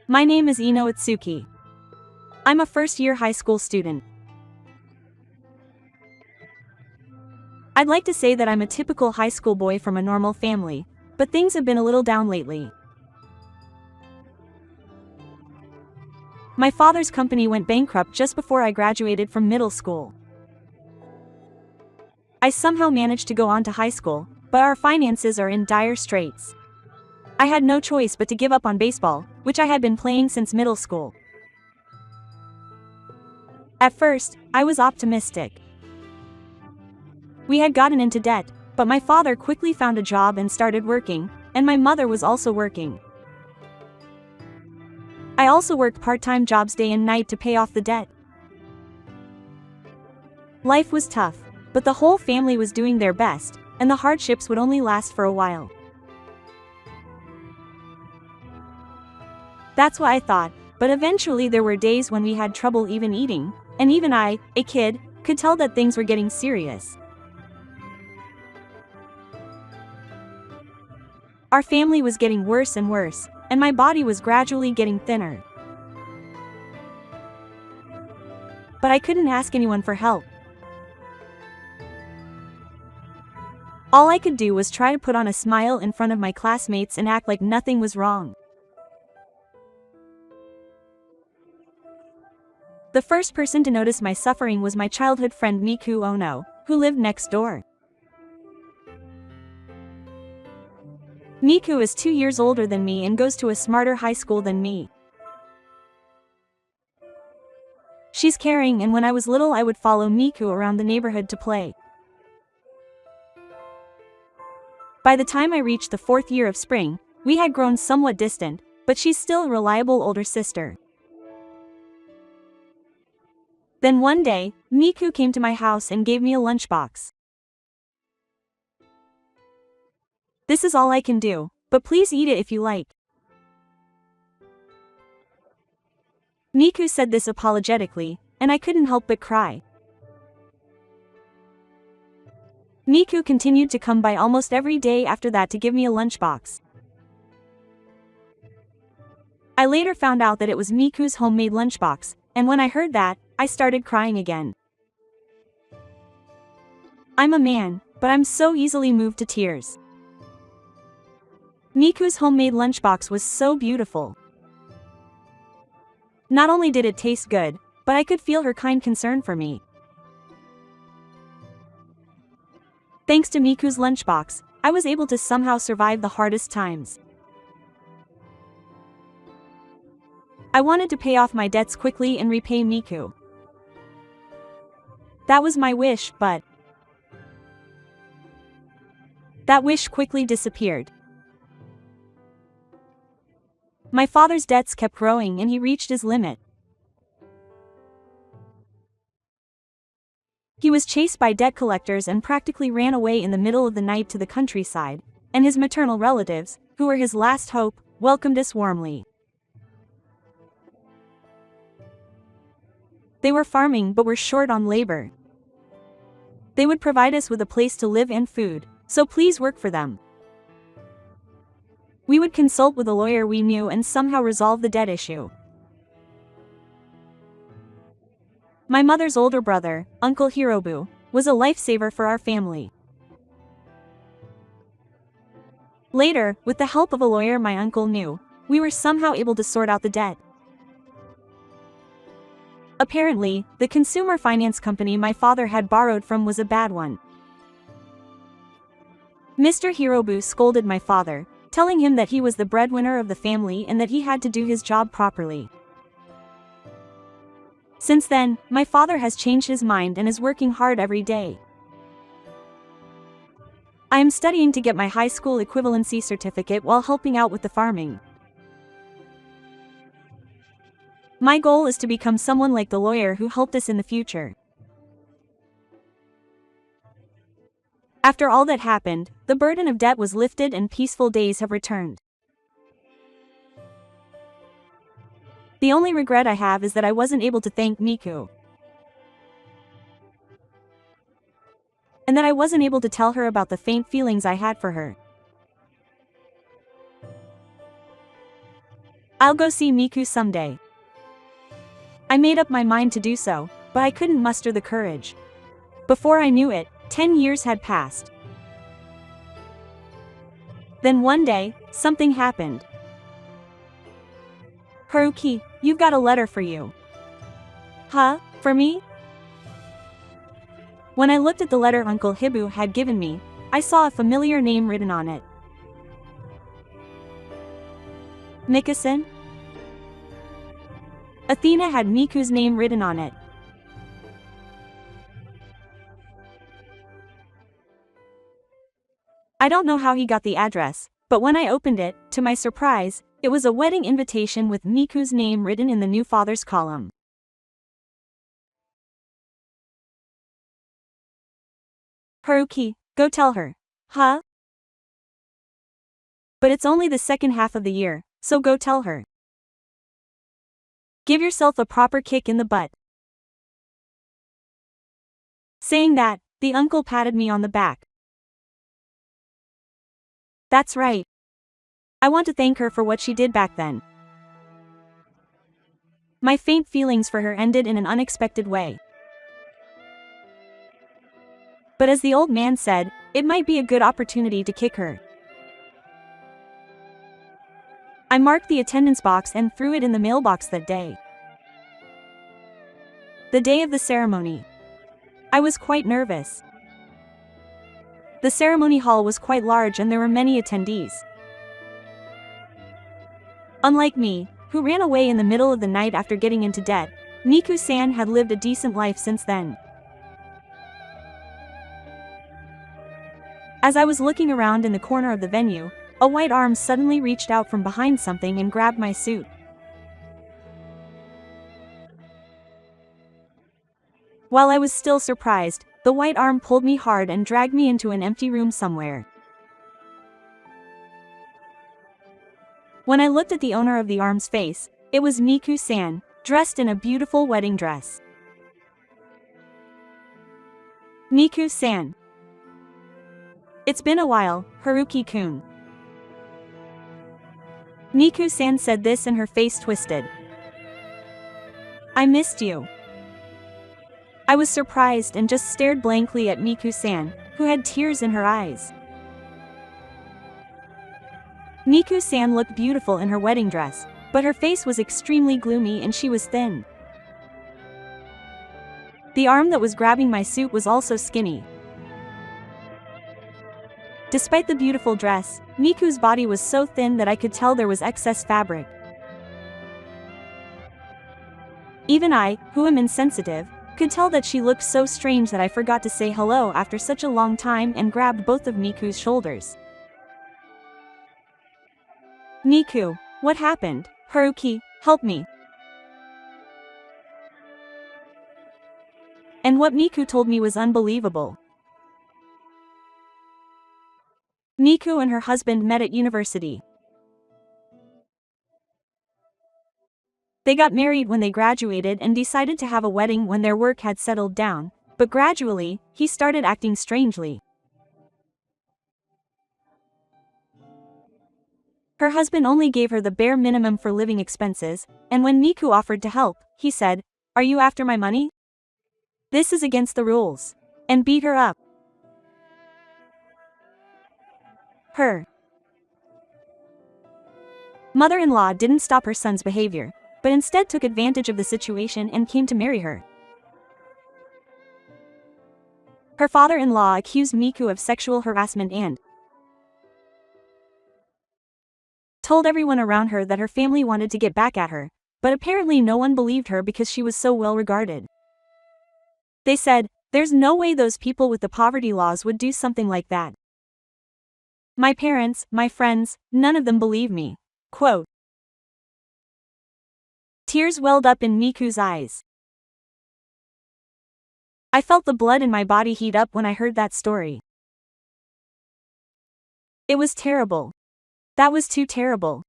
My name is Ino Itsuki. I'm a first-year high school student. I'd like to say that I'm a typical high school boy from a normal family, but things have been a little down lately. My father's company went bankrupt just before I graduated from middle school. I somehow managed to go on to high school, but our finances are in dire straits. I had no choice but to give up on baseball, which I had been playing since middle school. At first, I was optimistic. We had gotten into debt, but my father quickly found a job and started working, and my mother was also working. I also worked part-time jobs day and night to pay off the debt. Life was tough, but the whole family was doing their best, and the hardships would only last for a while. That's what I thought, but eventually there were days when we had trouble even eating, and even I, a kid, could tell that things were getting serious. Our family was getting worse and worse, and my body was gradually getting thinner. But I couldn't ask anyone for help. All I could do was try to put on a smile in front of my classmates and act like nothing was wrong. The first person to notice my suffering was my childhood friend Miku Ono, who lived next door. Miku is 2 years older than me and goes to a smarter high school than me. She's caring, and when I was little I would follow Miku around the neighborhood to play. By the time I reached the 4th year of spring, we had grown somewhat distant, but she's still a reliable older sister. Then one day, Miku came to my house and gave me a lunchbox. This is all I can do, but please eat it if you like. Miku said this apologetically, and I couldn't help but cry. Miku continued to come by almost every day after that to give me a lunchbox. I later found out that it was Miku's homemade lunchbox, and when I heard that, I started crying again. I'm a man, but I'm so easily moved to tears. Miku's homemade lunchbox was so beautiful. Not only did it taste good, but I could feel her kind concern for me. Thanks to Miku's lunchbox, I was able to somehow survive the hardest times. I wanted to pay off my debts quickly and repay Miku. That was my wish, but that wish quickly disappeared. My father's debts kept growing and he reached his limit. He was chased by debt collectors and practically ran away in the middle of the night to the countryside, and his maternal relatives, who were his last hope, welcomed us warmly. They were farming but were short on labor. They would provide us with a place to live and food, so please work for them. We would consult with a lawyer we knew and somehow resolve the debt issue. My mother's older brother, Uncle Hirobu, was a lifesaver for our family. Later, with the help of a lawyer my uncle knew, we were somehow able to sort out the debt. Apparently, the consumer finance company my father had borrowed from was a bad one. Mr. Hirobu scolded my father, telling him that he was the breadwinner of the family and that he had to do his job properly. Since then, my father has changed his mind and is working hard every day. I am studying to get my high school equivalency certificate while helping out with the farming. My goal is to become someone like the lawyer who helped us in the future. After all that happened, the burden of debt was lifted and peaceful days have returned. The only regret I have is that I wasn't able to thank Miku. And that I wasn't able to tell her about the faint feelings I had for her. I'll go see Miku someday. I made up my mind to do so, but I couldn't muster the courage. Before I knew it, 10 years had passed. Then one day, something happened. Haruki, you've got a letter for you. Huh? For me? When I looked at the letter Uncle Hibu had given me, I saw a familiar name written on it. Mikasen? Athena had Miku's name written on it. I don't know how he got the address, but when I opened it, to my surprise, it was a wedding invitation with Miku's name written in the new father's column. Haruki, go tell her. Huh? But it's only the second half of the year, so go tell her. Give yourself a proper kick in the butt. Saying that, the uncle patted me on the back. That's right. I want to thank her for what she did back then. My faint feelings for her ended in an unexpected way. But as the old man said, it might be a good opportunity to kick her. I marked the attendance box and threw it in the mailbox that day. The day of the ceremony. I was quite nervous. The ceremony hall was quite large and there were many attendees. Unlike me, who ran away in the middle of the night after getting into debt, Miku-san had lived a decent life since then. As I was looking around in the corner of the venue, a white arm suddenly reached out from behind something and grabbed my suit. While I was still surprised, the white arm pulled me hard and dragged me into an empty room somewhere. When I looked at the owner of the arm's face, it was Miku-san, dressed in a beautiful wedding dress. Miku-san. It's been a while, Haruki-kun. Miku-san said this and her face twisted. I missed you. I was surprised and just stared blankly at Miku-san, who had tears in her eyes. Miku-san looked beautiful in her wedding dress, but her face was extremely gloomy and she was thin. The arm that was grabbing my suit was also skinny. Despite the beautiful dress, Miku's body was so thin that I could tell there was excess fabric. Even I, who am insensitive, could tell that she looked so strange that I forgot to say hello after such a long time and grabbed both of Miku's shoulders. Miku, what happened? Haruki, help me. And what Miku told me was unbelievable. Miku and her husband met at university. They got married when they graduated and decided to have a wedding when their work had settled down, but gradually, he started acting strangely. Her husband only gave her the bare minimum for living expenses, and when Miku offered to help, he said, "Are you after my money? This is against the rules," and beat her up. Her mother-in-law didn't stop her son's behavior, but instead took advantage of the situation and came to marry her. Her father-in-law accused Miku of sexual harassment and told everyone around her that her family wanted to get back at her, but apparently no one believed her because she was so well regarded. They said, "There's no way those people with the poverty laws would do something like that." My parents, my friends, none of them believe me. Quote. Tears welled up in Miku's eyes. I felt the blood in my body heat up when I heard that story. It was terrible. That was too terrible.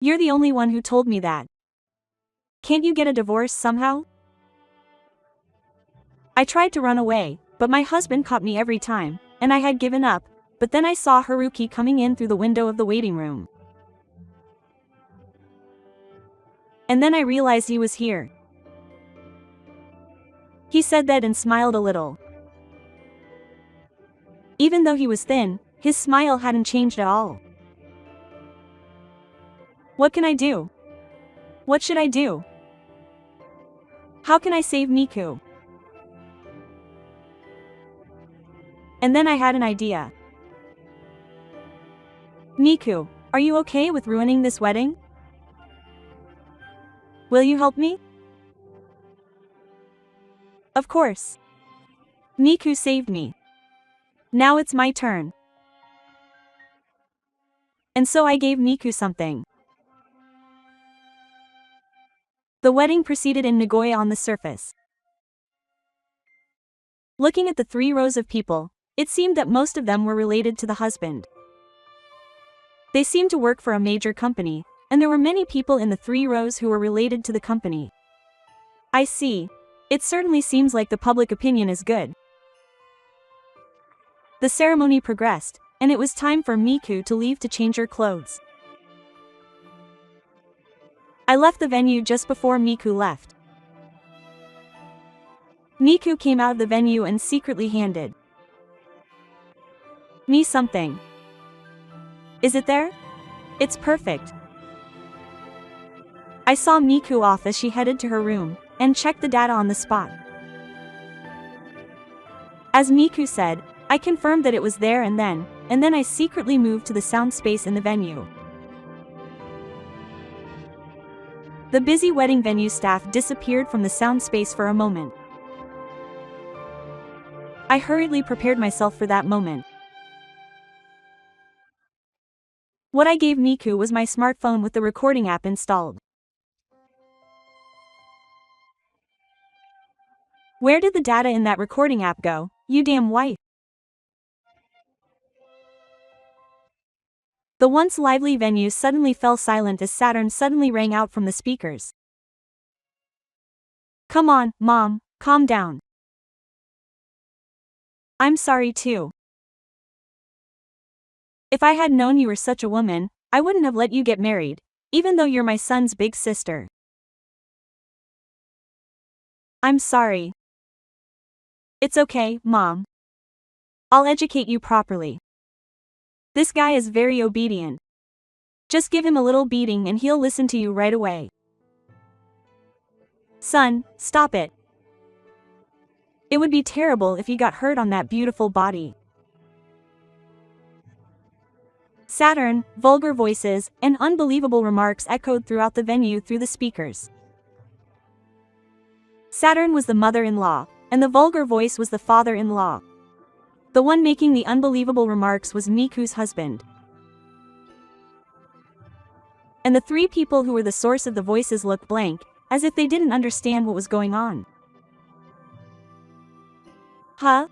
You're the only one who told me that. Can't you get a divorce somehow? I tried to run away, but my husband caught me every time, and I had given up, but then I saw Haruki coming in through the window of the waiting room. And then I realized he was here. He said that and smiled a little. Even though he was thin, his smile hadn't changed at all. What can I do? What should I do? How can I save Miku? And then I had an idea. Miku, are you okay with ruining this wedding? Will you help me? Of course. Miku saved me. Now it's my turn. And so I gave Miku something. The wedding proceeded in Nagoya on the surface. Looking at the 3 rows of people, it seemed that most of them were related to the husband. They seemed to work for a major company, and there were many people in the 3 rows who were related to the company. I see. It certainly seems like the public opinion is good. The ceremony progressed, and it was time for Miku to leave to change her clothes. I left the venue just before Miku left. Miku came out of the venue and secretly handed me something. Is it there? It's perfect. I saw Miku off as she headed to her room, and checked the data on the spot. As Miku said, I confirmed that it was there and then I secretly moved to the sound space in the venue. The busy wedding venue staff disappeared from the sound space for a moment. I hurriedly prepared myself for that moment. What I gave Miku was my smartphone with the recording app installed. Where did the data in that recording app go, you damn wife? The once lively venue suddenly fell silent as Saturn suddenly rang out from the speakers. Come on, Mom, calm down. I'm sorry too. If I had known you were such a woman, I wouldn't have let you get married, even though you're my son's big sister. I'm sorry. It's okay, Mom. I'll educate you properly. This guy is very obedient. Just give him a little beating and he'll listen to you right away. Son, stop it. It would be terrible if you got hurt on that beautiful body. Saturn, vulgar voices, and unbelievable remarks echoed throughout the venue through the speakers. Saturn was the mother-in-law, and the vulgar voice was the father-in-law. The one making the unbelievable remarks was Miku's husband. And the 3 people who were the source of the voices looked blank, as if they didn't understand what was going on. Huh?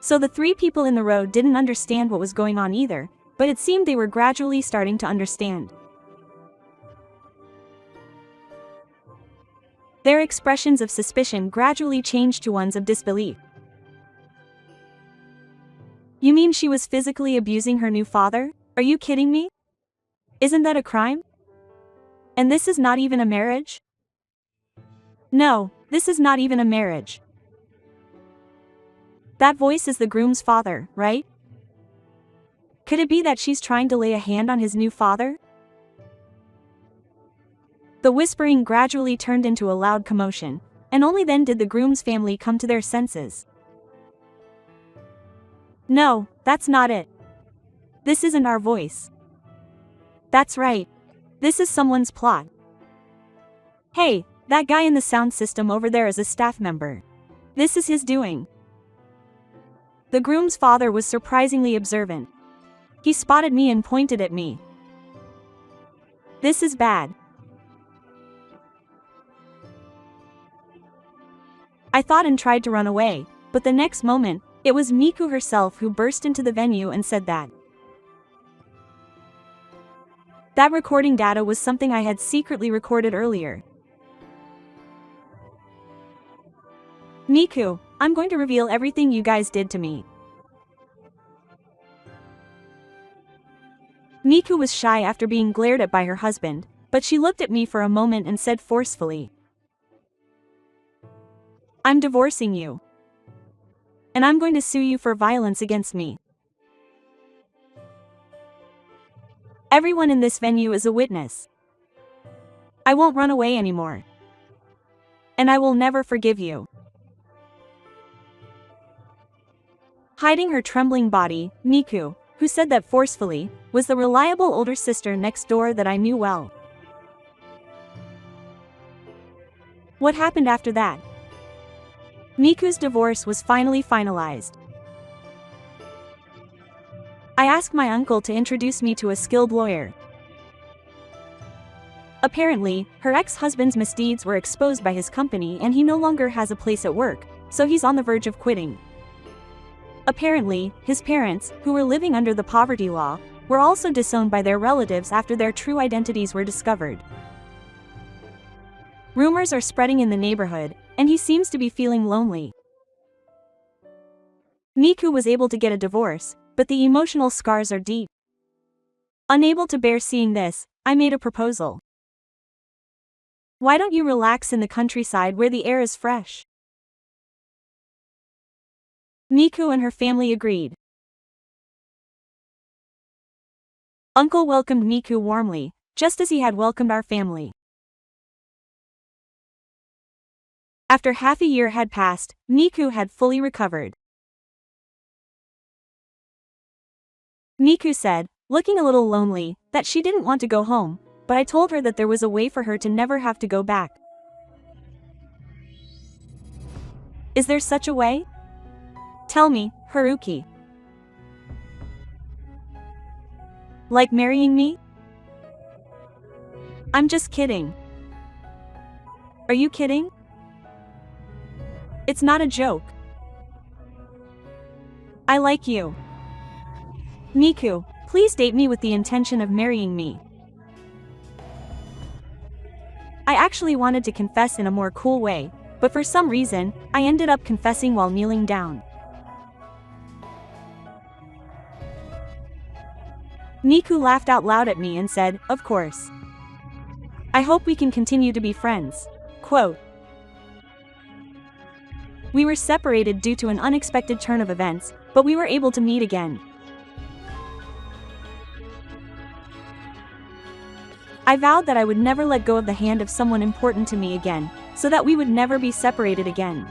So the 3 people in the row didn't understand what was going on either, but it seemed they were gradually starting to understand. Their expressions of suspicion gradually changed to ones of disbelief. You mean she was physically abusing her new father? Are you kidding me? Isn't that a crime? And this is not even a marriage? No, this is not even a marriage. That voice is the groom's father, right? Could it be that she's trying to lay a hand on his new father? The whispering gradually turned into a loud commotion, and only then did the groom's family come to their senses. No, that's not it. This isn't our voice. That's right. This is someone's plot. Hey, that guy in the sound system over there is a staff member. This is his doing. The groom's father was surprisingly observant. He spotted me and pointed at me. This is bad. I thought and tried to run away, but the next moment, it was Miku herself who burst into the venue and said that recording data was something I had secretly recorded earlier. Miku, I'm going to reveal everything you guys did to me. Miku was shy after being glared at by her husband, but she looked at me for a moment and said forcefully, "I'm divorcing you. And I'm going to sue you for violence against me." Everyone in this venue is a witness. I won't run away anymore. And I will never forgive you. Hiding her trembling body, Miku, who said that forcefully, was the reliable older sister next door that I knew well. What happened after that? Miku's divorce was finally finalized. I asked my uncle to introduce me to a skilled lawyer. Apparently, her ex-husband's misdeeds were exposed by his company and he no longer has a place at work, so he's on the verge of quitting. Apparently, his parents, who were living under the poverty law, were also disowned by their relatives after their true identities were discovered. Rumors are spreading in the neighborhood, and he seems to be feeling lonely. Miku was able to get a divorce, but the emotional scars are deep. Unable to bear seeing this, I made a proposal. Why don't you relax in the countryside where the air is fresh? Miku and her family agreed. Uncle welcomed Miku warmly, just as he had welcomed our family. After half a year had passed, Miku had fully recovered. Miku said, looking a little lonely, that she didn't want to go home, but I told her that there was a way for her to never have to go back. Is there such a way? Tell me, Haruki. Like marrying me? I'm just kidding. Are you kidding? It's not a joke. I like you. Miku, please date me with the intention of marrying me. I actually wanted to confess in a more cool way, but for some reason, I ended up confessing while kneeling down. Miku laughed out loud at me and said, "Of course. I hope we can continue to be friends." Quote. We were separated due to an unexpected turn of events, but we were able to meet again. I vowed that I would never let go of the hand of someone important to me again, so that we would never be separated again.